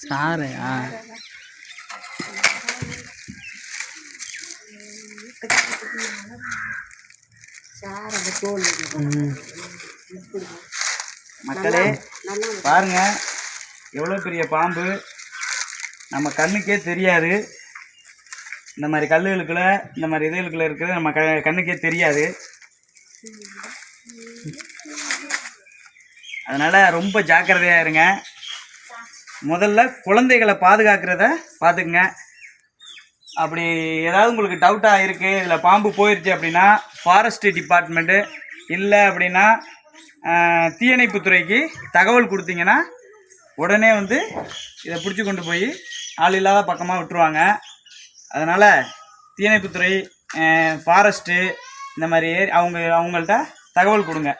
சாரையா? மக்களே பாருங்க, எவ்வளோ பெரிய பாம்பு, நம்ம கண்ணுக்கே தெரியாது. இந்த மாதிரி கல்லுகளுக்குள்ள, இந்த மாதிரி இதுகளுக்குள்ள இருக்கிறது நம்ம கண்ணுக்கே தெரியாது. அதனால் ரொம்ப ஜாக்கிரதையாக இருங்க. முதல்ல குழந்தைகளை பாதுகாக்கிறத பார்த்துக்குங்க. அப்படி ஏதாவது உங்களுக்கு டவுட்டாக இருக்குது, இதில் பாம்பு போயிடுச்சு அப்படின்னா ஃபாரஸ்ட் டிபார்ட்மெண்ட்டு இல்லை அப்படின்னா தீயணைப்புத்துறைக்கு தகவல் கொடுத்தீங்கன்னா உடனே வந்து இதை பிடிச்சி கொண்டு போய் ஆள் இல்லாத பக்கமாக விட்டுருவாங்க. அதனால் தீயணைப்புத்துறை, ஃபாரஸ்ட்டு இந்த மாதிரி அவங்கள்ட்ட தகவல் கொடுங்க.